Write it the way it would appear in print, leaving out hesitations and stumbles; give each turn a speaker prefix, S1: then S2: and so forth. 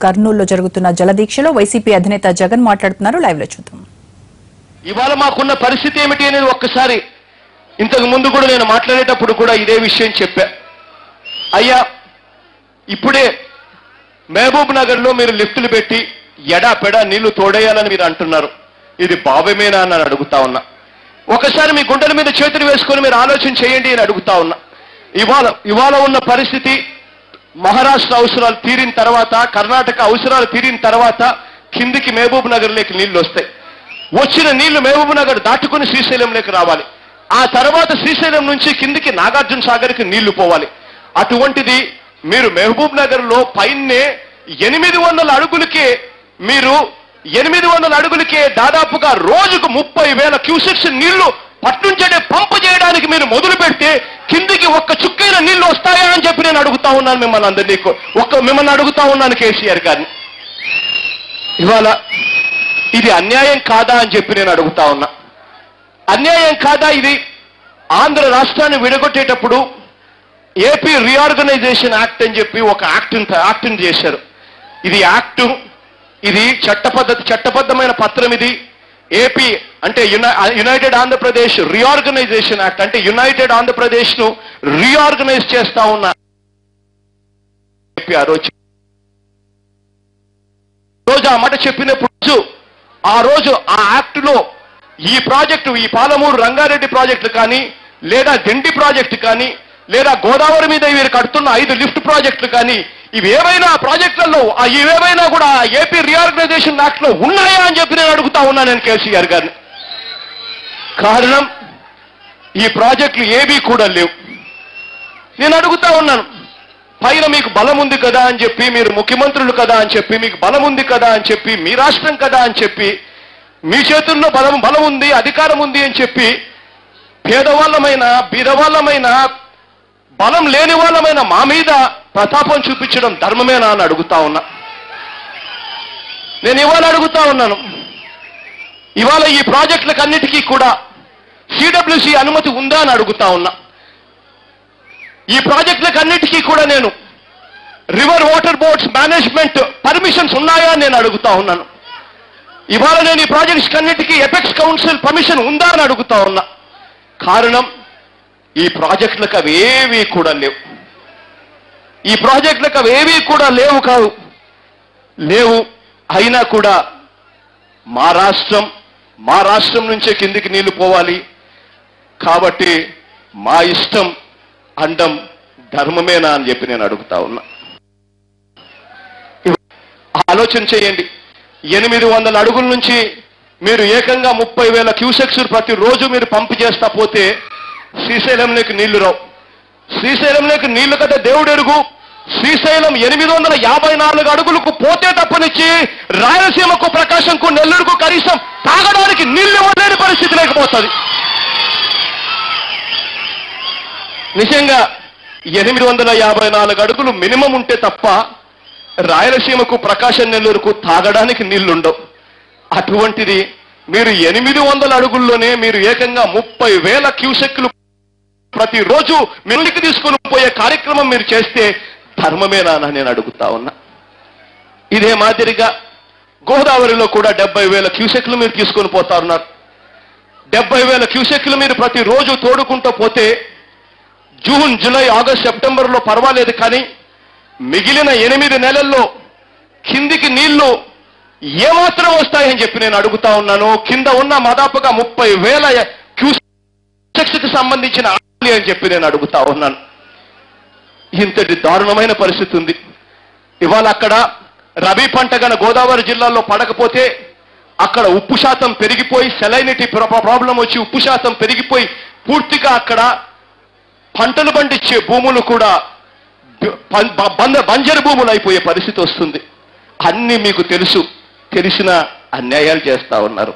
S1: కర్నూలులో జరుగుతున్న జలదీక్షలో వైసీపీ అధినేత జగన్ మాట్లాడుతున్నారు. లైవ్ లో చూద్దాం.
S2: ఇవాళ మాకున్న పరిస్థితి ఏమిటి అనేది ఒక్కసారి ఇంతకు ముందు కూడా నేను మాట్లాడేటప్పుడు కూడా ఇదే విషయం చెప్పా. అయ్యా, ఇప్పుడే మహబూబ్ నగర్ లో మీరు లిఫ్టులు పెట్టి ఎడాపెడా నీళ్లు తోడేయాలని మీరు అంటున్నారు. ఇది భావ్యమేనా అని అడుగుతా ఉన్నా. ఒకసారి మీ గుండెల మీద చేతులు వేసుకొని మీరు ఆలోచన చేయండి అని అడుగుతా ఉన్నా. ఇవాళ ఉన్న పరిస్థితి, మహారాష్ట్ర అవసరాలు తీరిన తర్వాత, కర్ణాటక అవసరాలు తీరిన తర్వాత కిందికి మహబూబ్ నగర్ లేక నీళ్లు వస్తాయి. వచ్చిన నీళ్లు మహబూబ్ నగర్ దాటుకుని శ్రీశైలంలోకి రావాలి. ఆ తర్వాత శ్రీశైలం నుంచి కిందికి నాగార్జున సాగర్కి నీళ్లు పోవాలి. అటువంటిది మీరు మహబూబ్ నగర్ లో పైనే 800 అడుగులకే మీరు 800 అడుగులకే దాదాపుగా రోజుకు 30,000 క్యూసెక్స్ నీళ్లు పట్టుంచడే పంపు చేయడానికి మీరు మొదలు పెడితే కిందికి ఒక్క చుక్కైన నీళ్లు వస్తాయా అని చెప్పి నేను అడుగుతా ఉన్నాను మిమ్మల్ని అందరినీ. మిమ్మల్ని అడుగుతా ఉన్నాను కేసీఆర్ గారిని. ఇవాళ ఇది అన్యాయం కాదా అని చెప్పి నేను అడుగుతా ఉన్నా. అన్యాయం కాదా ఇది? ఆంధ్ర రాష్ట్రాన్ని విడగొట్టేటప్పుడు ఏపీ రీఆర్గనైజేషన్ యాక్ట్ అని చెప్పి ఒక యాక్ట్ని చేశారు. ఇది యాక్టు, ఇది చట్టబద్ధమైన పత్రం. ఇది ఏపీ అంటే యునైటెడ్ ఆంధ్రప్రదేశ్ రీఆర్గనైజేషన్ యాక్ట్, అంటే యునైటెడ్ ఆంధ్రప్రదేశ్ ను రీఆర్గనైజ్ చేస్తా ఉన్న ఏపీ. ఆ రోజు ఆ మాట చెప్పినప్పుడు ఆ రోజు ఆ యాక్ట్ లో ఈ ప్రాజెక్టు, ఈ పాలమూరు రంగారెడ్డి ప్రాజెక్టు కానీ, లేదా దిండి ప్రాజెక్టు కానీ, లేదా గోదావరి మీద వీరు కడుతున్న 5 లిఫ్ట్ ప్రాజెక్టులు కానీ, ఇవేవైనా ప్రాజెక్టులలో ఇవేవైనా కూడా ఏపీ రీఆర్గనైజేషన్ యాక్ట్ లో ఉన్నాయా అని చెప్పి నేను అడుగుతా ఉన్నాను నేను కేసీఆర్ గారిని. కారణం, ఈ ప్రాజెక్టులు ఏవీ కూడా లేవు. నేను అడుగుతా ఉన్నాను, పైన మీకు బలం ఉంది కదా అని చెప్పి, మీరు ముఖ్యమంత్రులు కదా అని చెప్పి, మీకు బలం ఉంది కదా అని చెప్పి, మీ రాష్ట్రం కదా అని చెప్పి, మీ చేతుల్లో బలం ఉంది, అధికారం ఉంది అని చెప్పి, పేదవాళ్ళమైన బీదవాళ్ళమైన బలం లేని వాళ్ళమైన మా మీద ప్రతాపం చూపించడం ధర్మమేనా అని అడుగుతా ఉన్నా. నేను ఇవాళ అడుగుతా ఉన్నాను, ఇవాళ ఈ ప్రాజెక్టులకు అన్నిటికీ కూడా సిడబ్ల్యూసి అనుమతి ఉందా అని అడుగుతా ఉన్నా. ఈ ప్రాజెక్టులకు అన్నిటికీ కూడా నేను river water boards management permissions ఉన్నాయా అని నేను అడుగుతా ఉన్నాను. ఇవాళ నేను ఈ ప్రాజెక్ట్స్ అన్నిటికీ ఎపెక్స్ కౌన్సిల్ పర్మిషన్ ఉందా అని అడుగుతా ఉన్నా. కారణం, ఈ ప్రాజెక్టులకు అవేవీ కూడా లేవు. ఈ ప్రాజెక్టులకు అవేవీ కూడా లేవు. అయినా కూడా మా రాష్ట్రం నుంచే కిందికి నీళ్లు పోవాలి కాబట్టి మా ఇష్టం అండం ధర్మమేనా అని చెప్పి నేను అడుగుతా ఉన్నా. ఆలోచన చేయండి. 800 అడుగుల నుంచి మీరు ఏకంగా 30,000 క్యూసెక్స్ ప్రతిరోజు మీరు పంపు చేస్తా పోతే శ్రీశైలంలోకి నీళ్లు రావు. శ్రీశైలంలోకి నీళ్లు కదా దేవుడెరుగు. శ్రీశైలం 854 అడుగులకు పోతే తప్పనిచ్చి రాయలసీమకు, ప్రకాశంకు, నెల్లూరుకు కనీసం తాగడానికి నీళ్లు ఇవ్వలేని పరిస్థితి లేకపోతుంది. నిజంగా 854 అడుగులు మినిమం ఉంటే తప్ప రాయలసీమకు, ప్రకాశం, నెల్లూరుకు తాగడానికి నీళ్లుండవు. అటువంటిది మీరు 800 అడుగుల్లోనే మీరు ఏకంగా 30,000 క్యూసెక్లు ప్రతిరోజు మిల్లికి తీసుకుని పోయే కార్యక్రమం మీరు చేస్తే ధర్మమేనా అని నేను అడుగుతా ఉన్నా. ఇదే మాదిరిగా గోదావరిలో కూడా 70,000 క్యూసెక్లు మీరు తీసుకొని పోతా ఉన్నారు. 70,000 క్యూసెక్లు మీరు ప్రతిరోజు తోడుకుంటూ పోతే జూన్, జూలై, ఆగస్ట్, సెప్టెంబర్లో పర్వాలేదు, కానీ మిగిలిన 8 నెలల్లో కిందికి నీళ్లు ఏమాత్రం వస్తాయని చెప్పి నేను అడుగుతా ఉన్నాను. కింద ఉన్న దాదాపుగా 30,000 క్యూసెక్స్కి సంబంధించిన అని చెప్పి నేను అడుగుతా ఉన్నాను. ఇంతటి దారుణమైన పరిస్థితి ఉంది. ఇవాళ అక్కడ రబీ పంట గన గోదావరి జిల్లాలో పడకపోతే అక్కడ ఉప్పు శాతం పెరిగిపోయి, సెలైనిటీ ప్రాబ్లం వచ్చి ఉప్పు శాతం పెరిగిపోయి పూర్తిగా అక్కడ పంటలు పండించే భూములు కూడా బంజరు భూములు అయిపోయే పరిస్థితి వస్తుంది. అన్ని మీకు తెలిసిన అన్యాయాలు చేస్తా ఉన్నారు.